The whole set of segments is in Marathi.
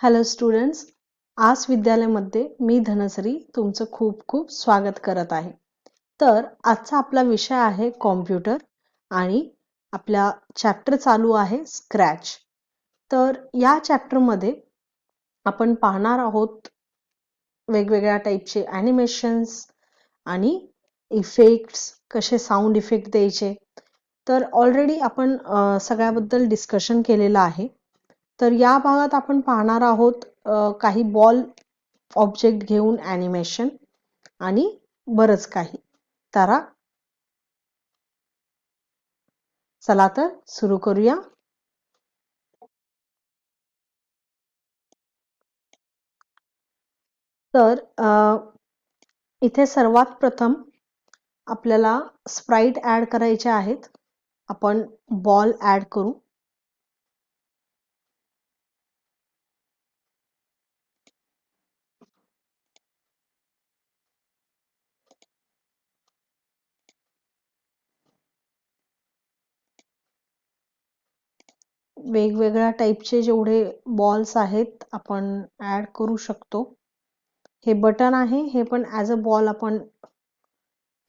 हॅलो स्टुडंट्स, आज विद्यालयामध्ये मी धनश्री तुमचं खूप खूप स्वागत करत आहे. तर आजचा आपला विषय आहे कॉम्प्युटर आणि आपला चॅप्टर चालू आहे स्क्रॅच. तर या चॅप्टरमध्ये आपण पाहणार आहोत वेगवेगळ्या टाईपचे ॲनिमेशन्स आणि इफेक्ट्स, कसे साऊंड इफेक्ट द्यायचे. तर ऑलरेडी आपण सगळ्याबद्दल डिस्कशन केलेलं आहे. तर या भागात आपण पाहणार आहोत काही बॉल ऑब्जेक्ट घेऊन ॲनिमेशन आणि बरंच काही. तर चला तर सुरू करूया. तर इथे सर्वात प्रथम आपल्याला स्प्राइट ॲड करायचे आहेत. आपण बॉल ॲड करू. वेगवेगळ्या टाईपचे जेवढे बॉल्स आहेत आपण ॲड करू शकतो. हे बटन आहे, हे पण ॲज अ बॉल आपण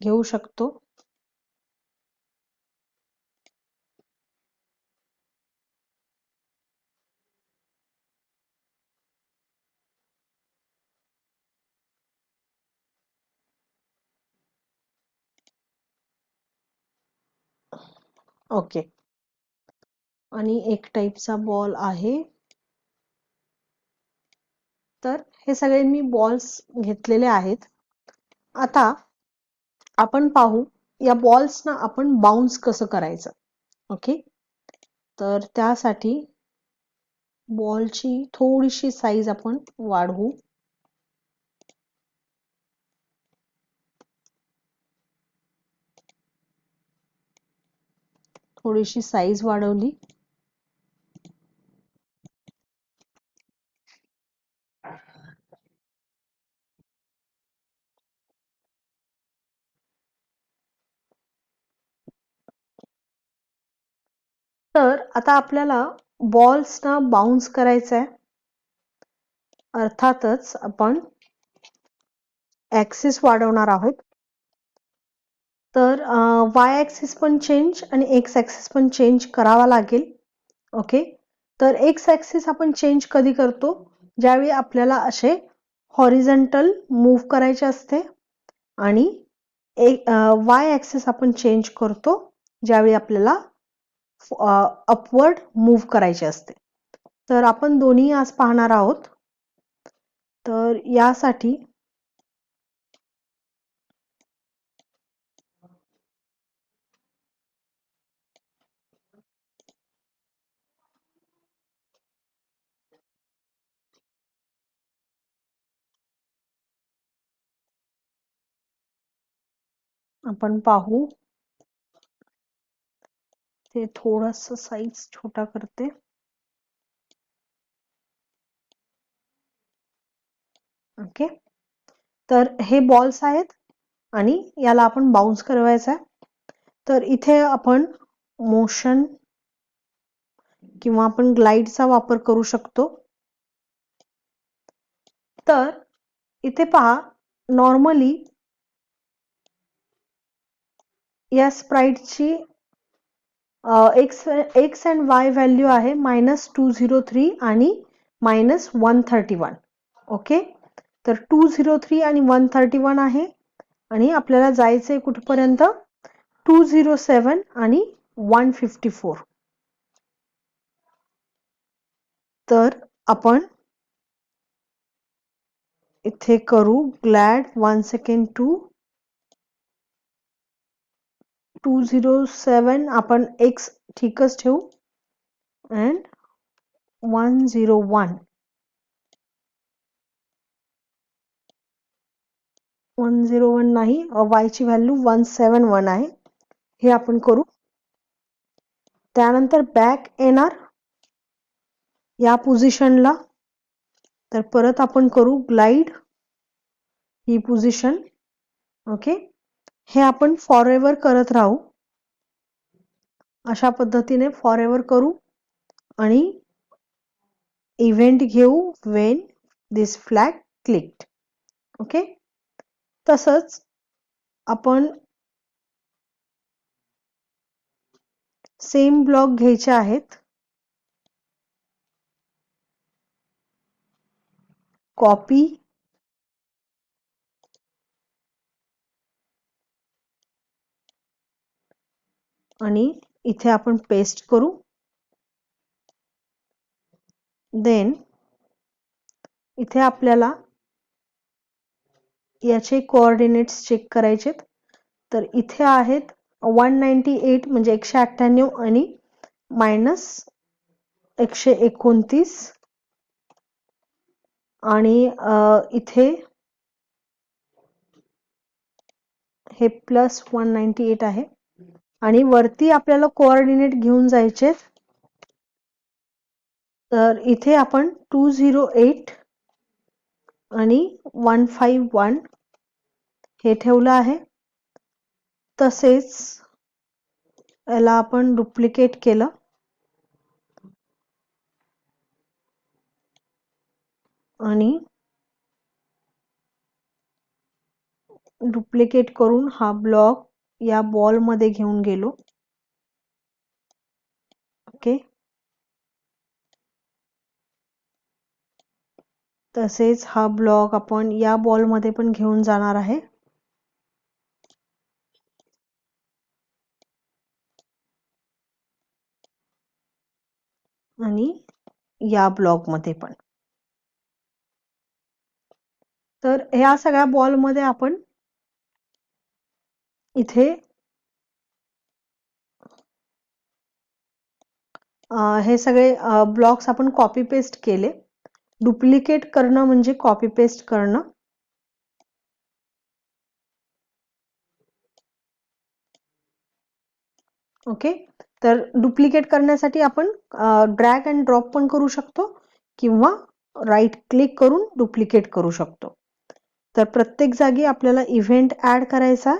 घेऊ शकतो. ओके. आणि एक टाईपचा बॉल आहे. तर हे सगळे मी बॉल्स घेतलेले आहेत. आता आपण पाहू या बॉल्सना आपण बाउन्स कसं करायचं. ओके. तर त्यासाठी बॉलची थोडीशी साईज आपण वाढवू. थोडीशी साईज वाढवली. तर आता आपल्याला बॉल्सना बाउन्स करायचं आहे. अर्थातच आपण ॲक्सिस वाढवणार आहोत. तर वाय ॲक्सिस पण चेंज आणि एक्स ॲक्सिस पण चेंज करावा लागेल. ओके. तर एक्स ॲक्सिस आपण चेंज कधी करतो? ज्यावेळी आपल्याला असे हॉरिझॉन्टल मूव्ह करायचे असते आणि वाय ॲक्सिस आपण चेंज करतो ज्यावेळी आपल्याला अपवर्ड मूव्ह करायचे असते. तर आपण दोन्ही आज पाहणार आहोत. तर यासाठी आपण पाहू. ते थोडंसं साईज छोटा करते. ओके. तर हे बॉल्स आहेत आणि याला आपण बाउन्स करवायचं आहे. तर इथे आपण मोशन किंवा आपण ग्लाइडचा वापर करू शकतो. तर इथे पहा, नॉर्मली या स्प्राइटची एक्स अँड वाय व्हॅल्यू आहे -203 आणि -131. ओके. तर 203 आणि 131 आहे आणि आपल्याला जायचंय कुठपर्यंत? 207 आणि 154. तर आपण इथे करू ग्लॅड 1 सेकंड 207 आपण एक्स ठीकच ठेवू अँड 101 नाही, y ची व्हॅल्यू 171 आहे. हे आपण करू. त्यानंतर बॅक येणार या पोझिशनला. तर परत आपण करू ग्लाइड ही पोझिशन. ओके. हे आपण फॉरएव्हर करत राहू. अशा पद्धतीने फॉरएव्हर करू आणि इव्हेंट घेऊ वेन दिस फ्लॅग क्लिक्ड. ओके, तसंच आपण सेम ब्लॉक घ्यायचे आहेत. कॉपी आणि इथे आपण पेस्ट करू. देन इथे आपल्याला याचे कोऑर्डिनेट्स चेक करायचेत. तर इथे आहेत 198 म्हणजे 198 आणि मायनस 129 आणि इथे हे प्लस 198 आहे आणि वरती आपल्याला कोऑर्डिनेट घेऊन जायचे. तर इथे आपण 208 आणि 151 हे ठेवलं आहे. तसेच याला आपण डुप्लिकेट केलं आणि डुप्लिकेट करून हा ब्लॉक या बॉल मध्ये घेऊन गेलो. ओके, तसेच हा ब्लॉक आपण या बॉल मध्ये पण घेऊन जाणार आहे आणि या ब्लॉक मध्ये पण. तर ह्या सगळ्या बॉल मध्ये आपण इथे हे सगळे ब्लॉक्स आपण कॉपी पेस्ट केले. डुप्लिकेट करणं म्हणजे कॉपी पेस्ट करणं. ओके, तर डुप्लिकेट करण्यासाठी आपण ड्रॅग अँड ड्रॉप पण करू शकतो किंवा राईट क्लिक करून डुप्लिकेट करू शकतो. तर प्रत्येक जागी आपल्याला इव्हेंट ऍड करायचा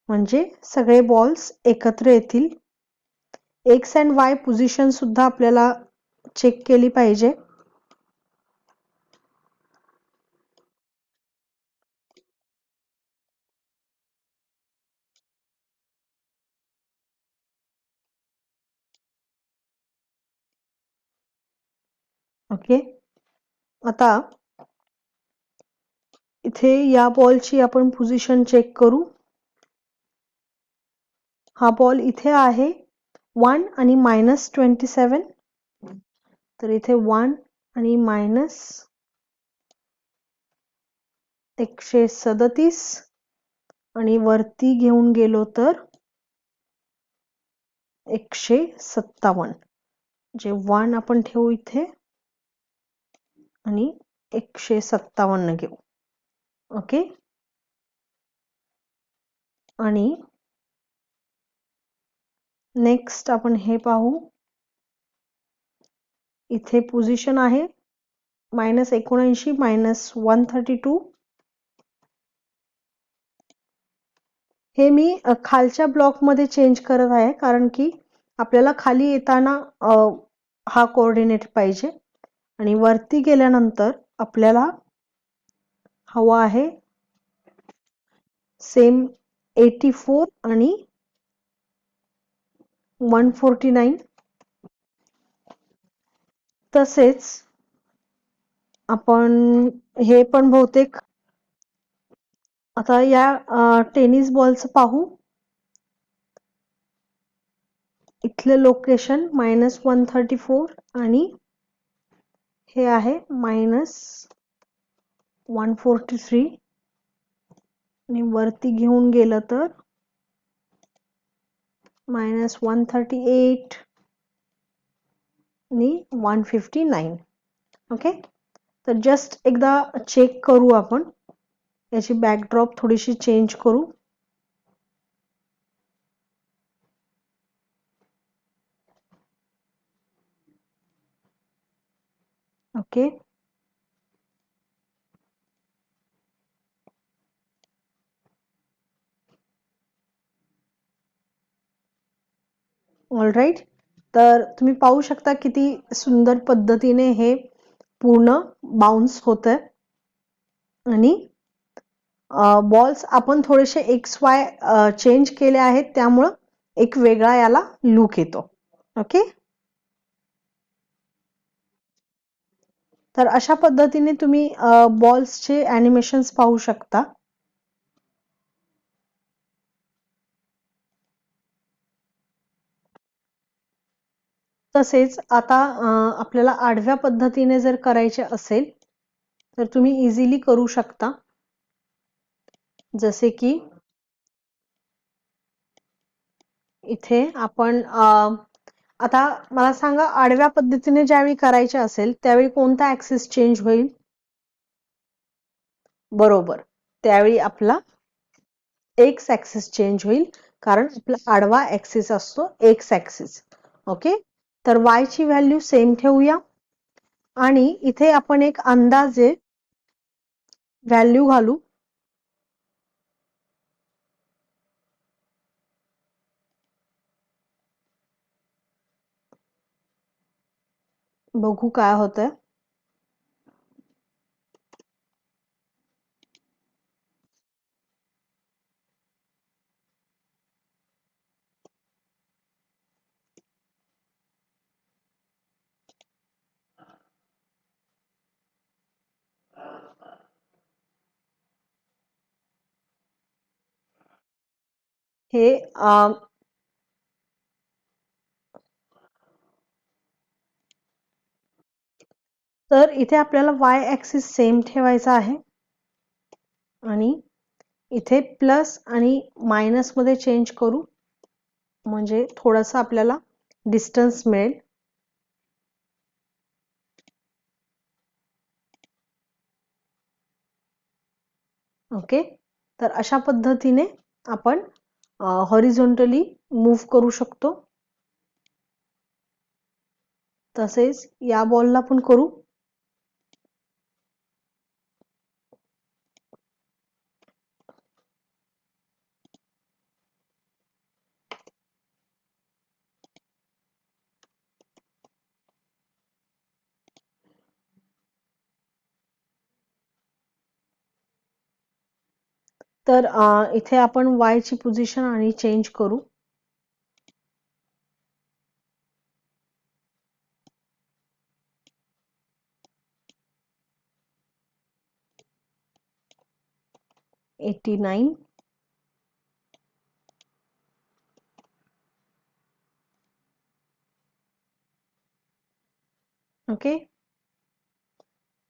म्हणजे सगळे बॉल्स एकत्र येतील. एक्स अँड वाय पोझिशन सुद्धा आपल्याला चेक केली पाहिजे. ओके, आता इथे या बॉलची आपण पोझिशन चेक करू. हा बॉल इथे आहे 1 आणि -27. तर इथे 1 आणि मायनस 137 आणि वरती घेऊन गेलो तर 157. जे 1 आपण ठेवू इथे आणि 157 घेऊ. ओके, आणि नेक्स्ट आपण हे पाहू. इथे पोझिशन आहे -79 -132. हे मी खालच्या ब्लॉक मध्ये चेंज करत आहे कारण की आपल्याला खाली येताना हा कोऑर्डिनेट पाहिजे आणि वरती गेल्यानंतर आपल्याला हवा आहे सेम 84 आणि 149. तसेच आपण हे पण बहुतेक आता या टेनिस बॉलचं पाहू. इथलं लोकेशन -134 आणि हे आहे -143 आणि वरती घेऊन गेलं तर -138 आणि 159. ओके, तर जस्ट एकदा चेक करू आपण. याची बॅकड्रॉप थोडीशी चेंज करू. Okay, all right. तर तुम्ही पाहू शकता किती सुंदर पद्धतीने हे पूर्ण बाउन्स होत आहे. आणि बॉल्स आपण थोडेसे एक्स वाय चेंज केले आहेत, त्यामुळं एक वेगळा याला लुक येतो. ओके, तर अशा पद्धतीने तुम्ही बॉल्सचे ॲनिमेशन्स पाहू शकता. तसेच आता आपल्याला आडव्या पद्धतीने जर करायचे असेल तर तुम्ही इझिली करू शकता. जसे की इथे आपण आता मला सांगा, आडव्या पद्धतीने ज्यावेळी करायचे असेल त्यावेळी कोणता ऍक्सिस चेंज होईल? बरोबर, त्यावेळी आपला एक्स ऍक्सिस चेंज होईल, कारण आपला आडवा ऍक्सिस असतो एक्स ऍक्सिस. ओके, तर वाय ची व्हॅल्यू सेम ठेवूया आणि इथे आपण एक अंदाजे व्हॅल्यू घालू. बघू काय होतंय. हे तर इथे आपल्याला वाय ऍक्सिस सेम ठेवायचा आहे आणि इथे प्लस आणि मायनस मध्ये चेंज करू, म्हणजे थोडासा आपल्याला डिस्टन्स मिळेल. ओके, तर अशा पद्धतीने आपण हॉरिझॉन्टली मूव्ह करू शकतो. तसेच या बॉलला पण करू. तर इथे आपण वाय ची पोझिशन आणि चेंज करू. $89. ओके,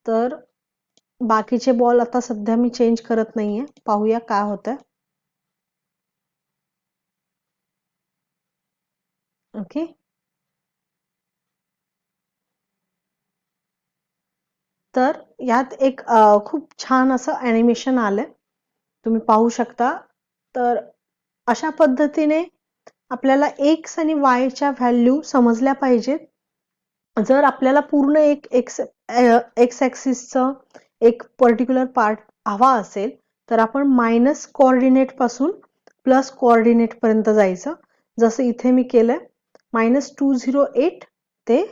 तर बाकीचे बॉल आता सध्या मी चेंज करत नाहीये, पाहूया काय होतंय. ओके, तर यात एक खूप छान असं ॲनिमेशन आलंय, तुम्ही पाहू शकता. तर अशा पद्धतीने आपल्याला एक्स आणि वायच्या व्हॅल्यू समजल्या पाहिजेत. जर आपल्याला पूर्ण एक एक्स ॲक्सिसचं एक पर्टिक्युलर पार्ट हवा असेल तर आपण मायनस कोऑर्डिनेट पासून प्लस कोऑर्डिनेट पर्यंत जायचं. जसं इथे मी केलंय, -208 ते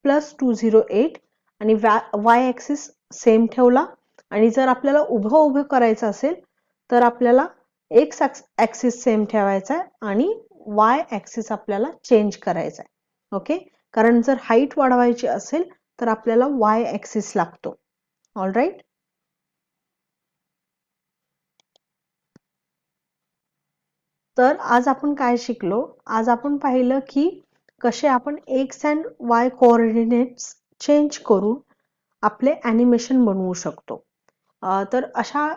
+208 आणि वाय ॲक्सिस सेम ठेवला. आणि जर आपल्याला उभं उभं करायचं असेल तर आपल्याला एक्स ॲक्सिस सेम ठेवायचा आहे आणि वाय ॲक्सिस आपल्याला चेंज करायचा आहे. ओके, कारण जर हाईट वाढवायची असेल तर आपल्याला वाय ॲक्सिस लागतो. ऑल राईट, तर आज आपण काय शिकलो? आज आपण पाहिलं की कसे आपण x and Y coordinates change करून आपले ॲनिमेशन बनवू शकतो. तर अशा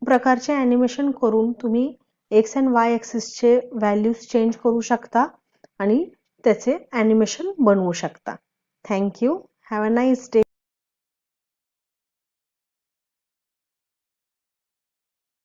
प्रकारचे ॲनिमेशन करून तुम्ही एक्स अँड वाय ॲक्सिसचे व्हॅल्यूज चेंज करू शकता आणि त्याचे ॲनिमेशन बनवू शकता. Thank you. Have a nice day.